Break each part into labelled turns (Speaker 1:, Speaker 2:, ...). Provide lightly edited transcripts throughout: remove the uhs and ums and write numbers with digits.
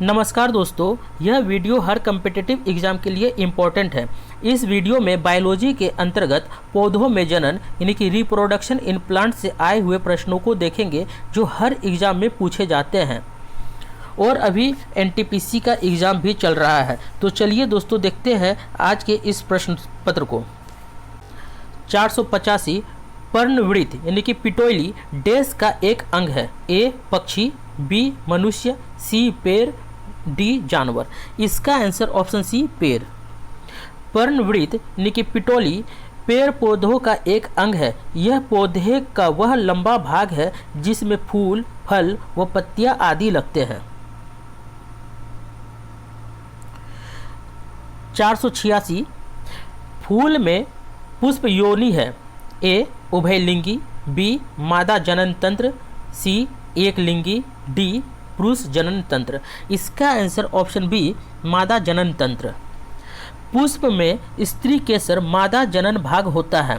Speaker 1: नमस्कार दोस्तों, यह वीडियो हर कम्पिटिटिव एग्जाम के लिए इम्पोर्टेंट है। इस वीडियो में बायोलॉजी के अंतर्गत पौधों में जनन यानी कि रिप्रोडक्शन इन प्लांट से आए हुए प्रश्नों को देखेंगे जो हर एग्जाम में पूछे जाते हैं और अभी एनटीपीसी का एग्ज़ाम भी चल रहा है। तो चलिए दोस्तों देखते हैं आज के इस प्रश्न पत्र को। 485 पर्णवृत्त यानी कि पिटोइली देश का एक अंग है। ए पक्षी, बी मनुष्य, सी पेड़, डी जानवर। इसका आंसर ऑप्शन सी पेड़। पर्णवृत्त यानी कि पिटोली पेड़ पौधों का एक अंग है। यह पौधे का वह लंबा भाग है जिसमें फूल, फल व पत्तियां आदि लगते हैं। 486 फूल में पुष्प योनि है। ए उभयलिंगी, बी मादा जनन तंत्र, सी एक लिंगी, डी पुरुष जनन तंत्र। इसका आंसर ऑप्शन बी मादा जनन तंत्र। पुष्प में स्त्री केसर मादा जनन भाग होता है।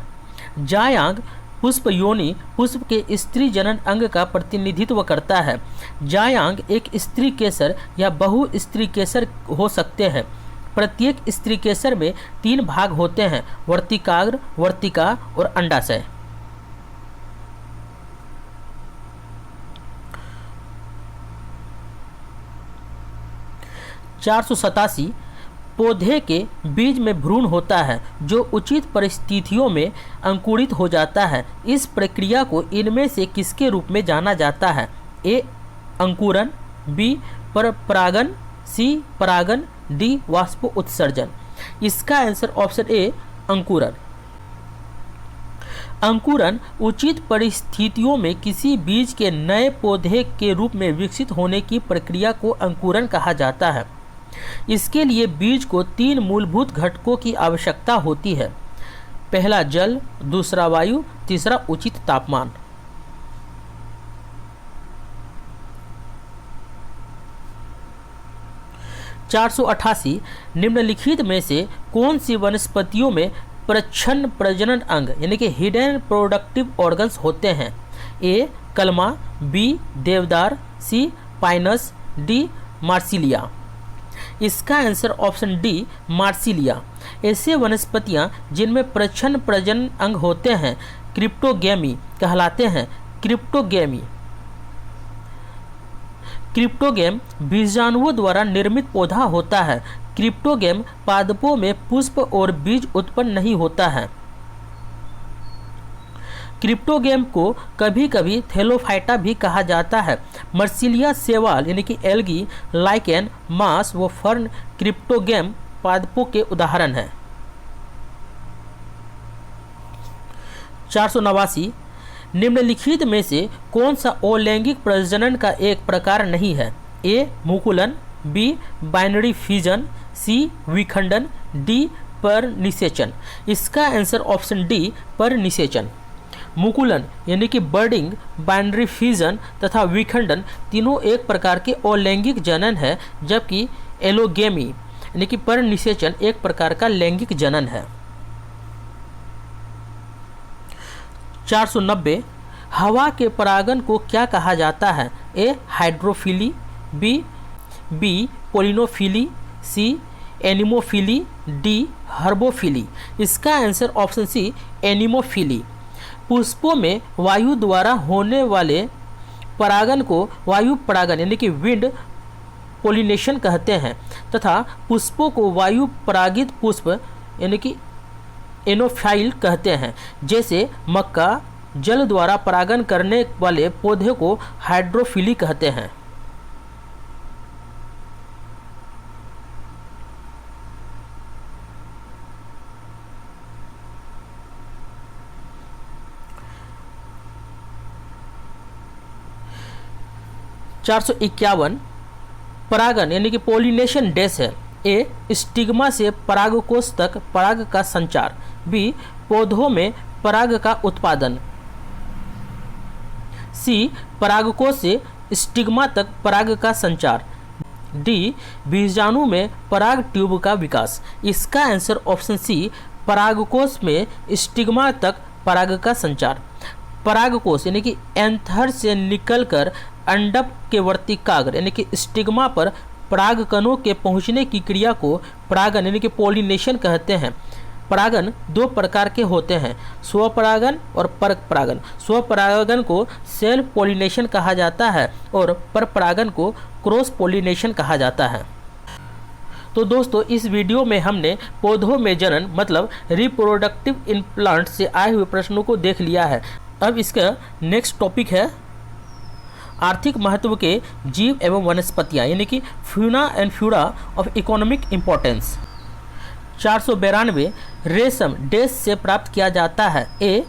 Speaker 1: जायांग पुष्प योनि पुष्प के स्त्री जनन अंग का प्रतिनिधित्व करता है। जायांग एक स्त्री केसर या बहु स्त्री केसर हो सकते हैं। प्रत्येक स्त्री केसर में 3 भाग होते हैं, वर्तिकाग्र, वर्तिका और अंडाशय। 487 पौधे के बीज में भ्रूण होता है जो उचित परिस्थितियों में अंकुरित हो जाता है। इस प्रक्रिया को इनमें से किसके रूप में जाना जाता है? ए अंकुरन, बी परागन, सी परागन, डी वाष्प उत्सर्जन। इसका आंसर ऑप्शन ए अंकुरन। अंकुरन उचित परिस्थितियों में किसी बीज के नए पौधे के रूप में विकसित होने की प्रक्रिया को अंकुरन कहा जाता है। इसके लिए बीज को 3 मूलभूत घटकों की आवश्यकता होती है। पहला जल, दूसरा वायु, तीसरा उचित तापमान। (488) निम्नलिखित में से कौन सी वनस्पतियों में प्रच्छन्न प्रजनन अंग यानी कि हिडन प्रोडक्टिव ऑर्गन्स होते हैं? ए कलमा, बी देवदार, सी पाइनस, डी मार्सिलिया। इसका आंसर ऑप्शन डी मार्सिलिया। ऐसे वनस्पतियां जिनमें प्रच्छन्न प्रजनन अंग होते हैं क्रिप्टोगेमी कहलाते हैं। क्रिप्टोगेम बीजाणुओं द्वारा निर्मित पौधा होता है। क्रिप्टोगेम पादपों में पुष्प और बीज उत्पन्न नहीं होता है। क्रिप्टोगेम को कभी कभी थैलोफाइटा भी कहा जाता है। मर्सिलिया शैवाल यानी कि एल्गी, लाइकेन, मांस व फर्न क्रिप्टोगेम पादपों के उदाहरण हैं। 489 निम्नलिखित में से कौन सा अलैंगिक प्रजनन का एक प्रकार नहीं है? ए मुकुलन, बी बाइनरी फिजन, सी विखंडन, डी पर निषेचन। इसका आंसर ऑप्शन डी पर निषेचन। मुकुलन यानी कि बर्डिंग, बाइनरी फिजन तथा विखंडन तीनों एक प्रकार के अलैंगिक जनन है, जबकि एलोगेमी यानी कि पर निषेचन एक प्रकार का लैंगिक जनन है। 490 हवा के परागन को क्या कहा जाता है? ए हाइड्रोफिली, बी पोलिनोफिली, सी एनिमोफिली, डी हर्बोफिली। इसका आंसर ऑप्शन सी एनिमोफिली। पुष्पों में वायु द्वारा होने वाले परागन को वायु परागन यानी कि विंड पोलिनेशन कहते हैं तथा पुष्पों को वायु परागित पुष्प यानी कि एनोफाइल कहते हैं। जैसे मक्का जल द्वारा परागन करने वाले पौधे को हाइड्रोफिली कहते हैं। (451) परागन यानी कि पोलिनेशन डैश है। ए स्टिग्मा से परागकोश तक पराग का संचार, बी पौधों में पराग का उत्पादन, सी परागकोश से स्टिग्मा तक पराग का संचार, डी बीजाणु में पराग ट्यूब का विकास। इसका आंसर ऑप्शन सी परागकोश में स्टिग्मा तक पराग का संचार। परागकोश यानी कि एंथर से निकलकर अंडक के वर्तिकाग्र यानी कि स्टिग्मा पर परागकणों के पहुंचने की क्रिया को परागन यानी कि पॉलिनेशन कहते हैं। परागन दो प्रकार के होते हैं, स्वपरागन और परपरागन। स्वपरागन को सेल्फ पॉलिनेशन कहा जाता है और परपरागन को क्रॉस पॉलिनेशन कहा जाता है। तो दोस्तों, इस वीडियो में हमने पौधों में जनन मतलब रिप्रोडक्टिव इम्प्लांट से आए हुए प्रश्नों को देख लिया है। अब इसका नेक्स्ट टॉपिक है आर्थिक महत्व के जीव एवं वनस्पतियाँ यानी कि fauna and flora of economic importance. 492 रेशम डैश से प्राप्त किया जाता है। A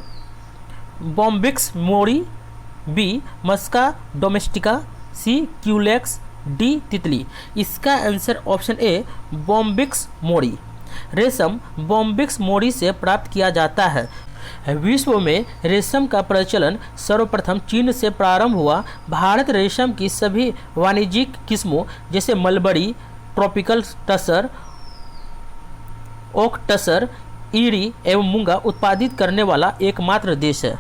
Speaker 1: Bombyx mori, B Musca domestica, C Culex, D तितली। इसका answer option A Bombyx mori. रेशम बॉम्बिक्स मोरी से प्राप्त किया जाता है। विश्व में रेशम का प्रचलन सर्वप्रथम चीन से प्रारंभ हुआ। भारत रेशम की सभी वाणिज्यिक किस्मों जैसे mulberry, tropical tussar, oak tussar, eri एवं मूंगा उत्पादित करने वाला एकमात्र देश है।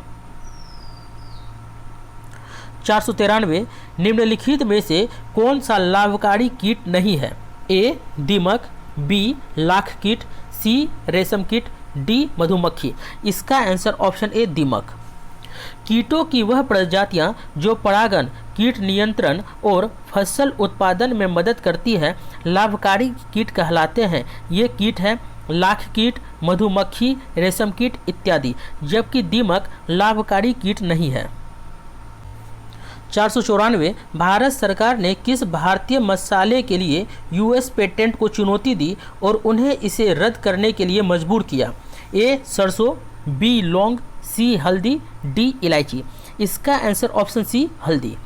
Speaker 1: 493 निम्नलिखित में से कौन सा लाभकारी कीट नहीं है? ए दीमक, बी लाख कीट, सी रेशम कीट, डी मधुमक्खी। इसका आंसर ऑप्शन ए दीमक। कीटों की वह प्रजातियां जो परागन, कीट नियंत्रण और फसल उत्पादन में मदद करती है लाभकारी कीट कहलाते हैं। ये कीट हैं लाख कीट, मधुमक्खी, रेशम कीट इत्यादि, जबकि दीमक लाभकारी कीट नहीं है। 494 भारत सरकार ने किस भारतीय मसाले के लिए यूएस पेटेंट को चुनौती दी और उन्हें इसे रद्द करने के लिए मजबूर किया? ए सरसों, बी लौंग, सी हल्दी, डी इलायची। इसका आंसर ऑप्शन सी हल्दी।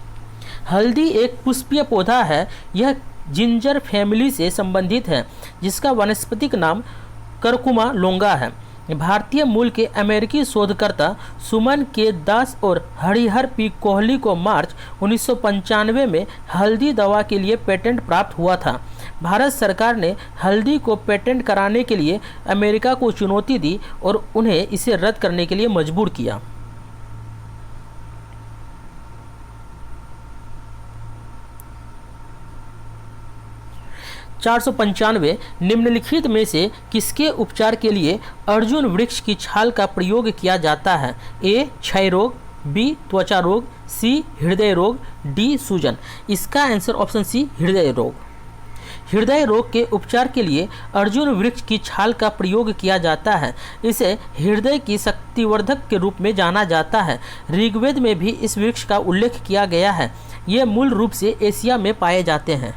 Speaker 1: हल्दी एक पुष्पीय पौधा है। यह जिंजर फैमिली से संबंधित है जिसका वानस्पतिक नाम करकुमा लोंगा है। भारतीय मूल के अमेरिकी शोधकर्ता सुमन के दास और हरिहर पी कोहली को मार्च 1995 में हल्दी दवा के लिए पेटेंट प्राप्त हुआ था। भारत सरकार ने हल्दी को पेटेंट कराने के लिए अमेरिका को चुनौती दी और उन्हें इसे रद्द करने के लिए मजबूर किया। 495 निम्नलिखित में से किसके उपचार के लिए अर्जुन वृक्ष की छाल का प्रयोग किया जाता है? ए क्षय रोग, बी त्वचा रोग, सी हृदय रोग, डी सूजन। इसका आंसर ऑप्शन सी हृदय रोग। हृदय रोग के उपचार के लिए अर्जुन वृक्ष की छाल का प्रयोग किया जाता है। इसे हृदय की शक्तिवर्धक के रूप में जाना जाता है। ऋग्वेद में भी इस वृक्ष का उल्लेख किया गया है। ये मूल रूप से एशिया में पाए जाते हैं।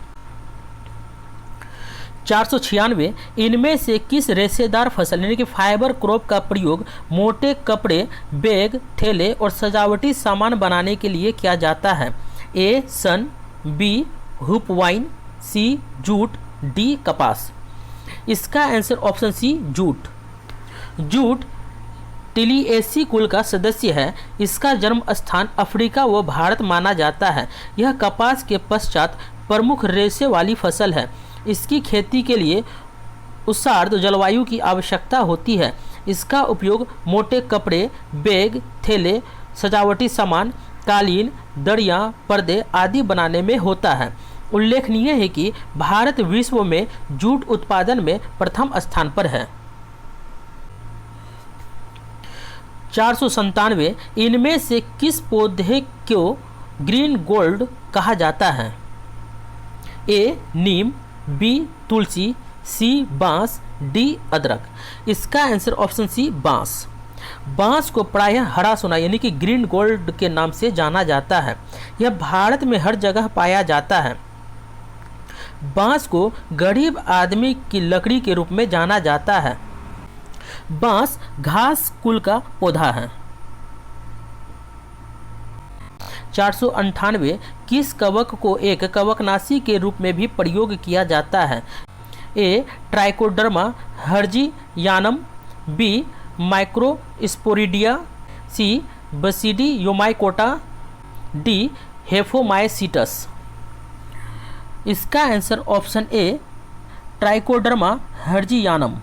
Speaker 1: 496 इनमें से किस रेशेदार फसल यानी कि फाइबर क्रॉप का प्रयोग मोटे कपड़े, बैग, थैले और सजावटी सामान बनाने के लिए किया जाता है? ए सन, बी हुप वाइन, सी जूट, डी कपास। इसका आंसर ऑप्शन सी जूट। जूट टिलिएसी कुल का सदस्य है। इसका जन्म स्थान अफ्रीका व भारत माना जाता है। यह कपास के पश्चात प्रमुख रेशे वाली फसल है। इसकी खेती के लिए उष्णार्द्र जलवायु की आवश्यकता होती है। इसका उपयोग मोटे कपड़े, बैग, थैले, सजावटी सामान, कालीन, दरियाँ, पर्दे आदि बनाने में होता है। उल्लेखनीय है कि भारत विश्व में जूट उत्पादन में प्रथम स्थान पर है। 497 इनमें से किस पौधे को ग्रीन गोल्ड कहा जाता है? ए नीम, बी तुलसी, सी बांस, डी अदरक। इसका आंसर ऑप्शन सी बांस। बांस को प्रायः हरा सोना यानी कि ग्रीन गोल्ड के नाम से जाना जाता है। यह भारत में हर जगह पाया जाता है। बांस को गरीब आदमी की लकड़ी के रूप में जाना जाता है। बांस घास कुल का पौधा है। 498 किस कवक को एक कवकनाशी के रूप में भी प्रयोग किया जाता है? A Trichoderma harzianum, B microsporidia, C Basidiomycota, D Hyphomycetes. इसका answer option A Trichoderma harzianum.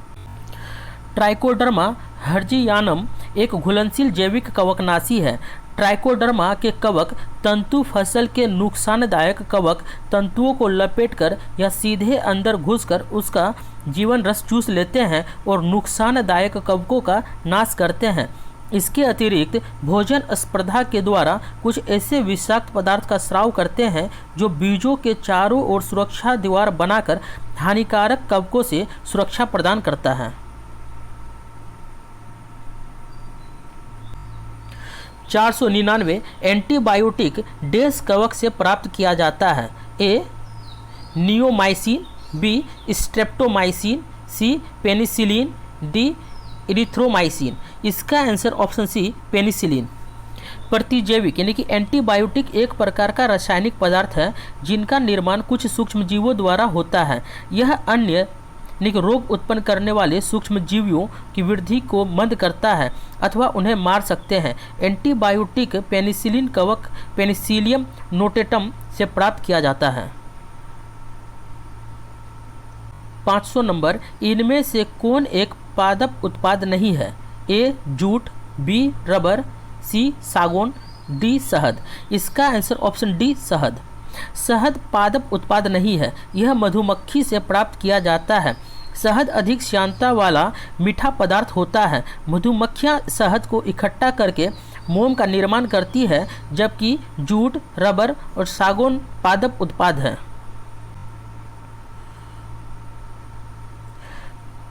Speaker 1: Trichoderma harzianum एक घुलनशील जैविक कवकनाशी है। ट्राइकोडर्मा के कवक तंतु फसल के नुकसानदायक कवक तंतुओं को लपेटकर या सीधे अंदर घुसकर उसका जीवन रस चूस लेते हैं और नुकसानदायक कवकों का नाश करते हैं। इसके अतिरिक्त भोजन स्पर्धा के द्वारा कुछ ऐसे विषाक्त पदार्थ का स्राव करते हैं जो बीजों के चारों ओर सुरक्षा दीवार बनाकर हानिकारक कवकों से सुरक्षा प्रदान करता है। 499 एंटीबायोटिक डेस कवक से प्राप्त किया जाता है। ए नियोमाइसिन, बी स्ट्रेप्टोमाइसिन, सी पेनिसिलिन, डी इरिथ्रोमाइसिन। इसका आंसर ऑप्शन सी पेनिसिलिन। प्रतिजैविक यानी कि एंटीबायोटिक एक प्रकार का रासायनिक पदार्थ है जिनका निर्माण कुछ सूक्ष्मजीवों द्वारा होता है। यह अन्य रोग उत्पन्न करने वाले सूक्ष्मजीवियों की वृद्धि को मंद करता है अथवा उन्हें मार सकते हैं। एंटीबायोटिक पेनिसिलिन कवक पेनिसिलियम नोटेटम से प्राप्त किया जाता है। 500 नंबर, इनमें से कौन एक पादप उत्पाद नहीं है? ए जूट, बी रबर, सी सागौन, डी शहद। इसका आंसर ऑप्शन डी शहद। शहद पादप उत्पाद नहीं है, यह मधुमक्खी से प्राप्त किया जाता है। शहद अधिक श्यानता वाला मीठा पदार्थ होता है। मधुमक्खियां शहद को इकट्ठा करके मोम का निर्माण करती है, जबकि जूट, रबर और सागौन पादप उत्पाद है।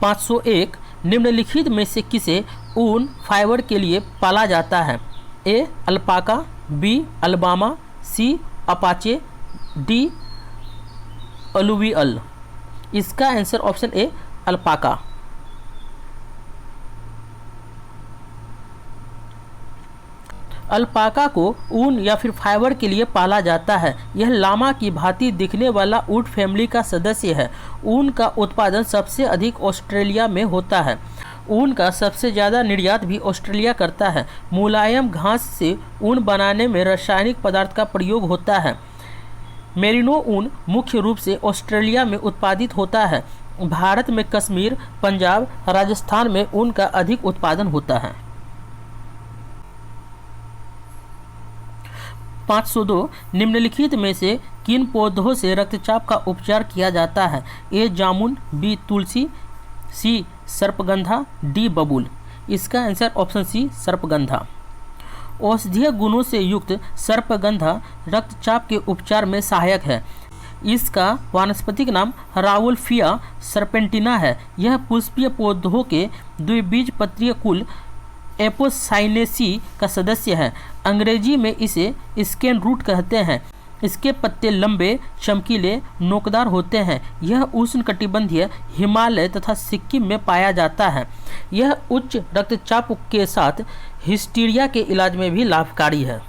Speaker 1: 501 निम्नलिखित में से किसे ऊन फाइबर के लिए पाला जाता है? ए अल्पाका, बी अल्बामा, सी अपाचे, डी अलुवियल। इसका आंसर ऑप्शन ए अल्पाका। अल्पाका को ऊन या फिर फाइबर के लिए पाला जाता है। यह लामा की भांति दिखने वाला ऊंट फैमिली का सदस्य है। ऊन का उत्पादन सबसे अधिक ऑस्ट्रेलिया में होता है। ऊन का सबसे ज़्यादा निर्यात भी ऑस्ट्रेलिया करता है। मुलायम घास से ऊन बनाने में रासायनिक पदार्थ का प्रयोग होता है। मेरिनो ऊन मुख्य रूप से ऑस्ट्रेलिया में उत्पादित होता है। भारत में कश्मीर, पंजाब, राजस्थान में ऊन का अधिक उत्पादन होता है। 502 निम्नलिखित में से किन पौधों से रक्तचाप का उपचार किया जाता है? ए जामुन, बी तुलसी, सी सर्पगंधा, डी बबूल। इसका आंसर ऑप्शन सी सर्पगंधा। औषधीय गुणों से युक्त सर्पगंधा रक्तचाप के उपचार में सहायक है। इसका वानस्पतिक नाम रावुल्फिया सर्पेंटिना है। यह पुष्पीय पौधों के द्विबीजपत्रीय कुल एपोसाइनेसी का सदस्य है। अंग्रेजी में इसे स्केन रूट कहते हैं। इसके पत्ते लंबे, चमकीले, नोकदार होते हैं। यह उष्णकटिबंधीय हिमालय तथा सिक्किम में पाया जाता है। यह उच्च रक्तचाप के साथ हिस्टीरिया के इलाज में भी लाभकारी है।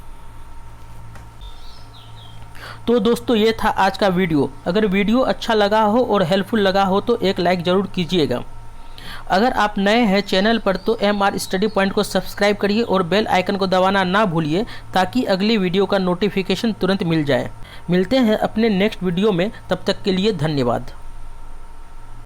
Speaker 1: तो दोस्तों ये था आज का वीडियो। अगर वीडियो अच्छा लगा हो और हेल्पफुल लगा हो तो एक लाइक ज़रूर कीजिएगा। अगर आप नए हैं चैनल पर तो MR स्टडी पॉइंट को सब्सक्राइब करिए और बेल आइकन को दबाना ना भूलिए ताकि अगली वीडियो का नोटिफिकेशन तुरंत मिल जाए। मिलते हैं अपने नेक्स्ट वीडियो में, तब तक के लिए धन्यवाद।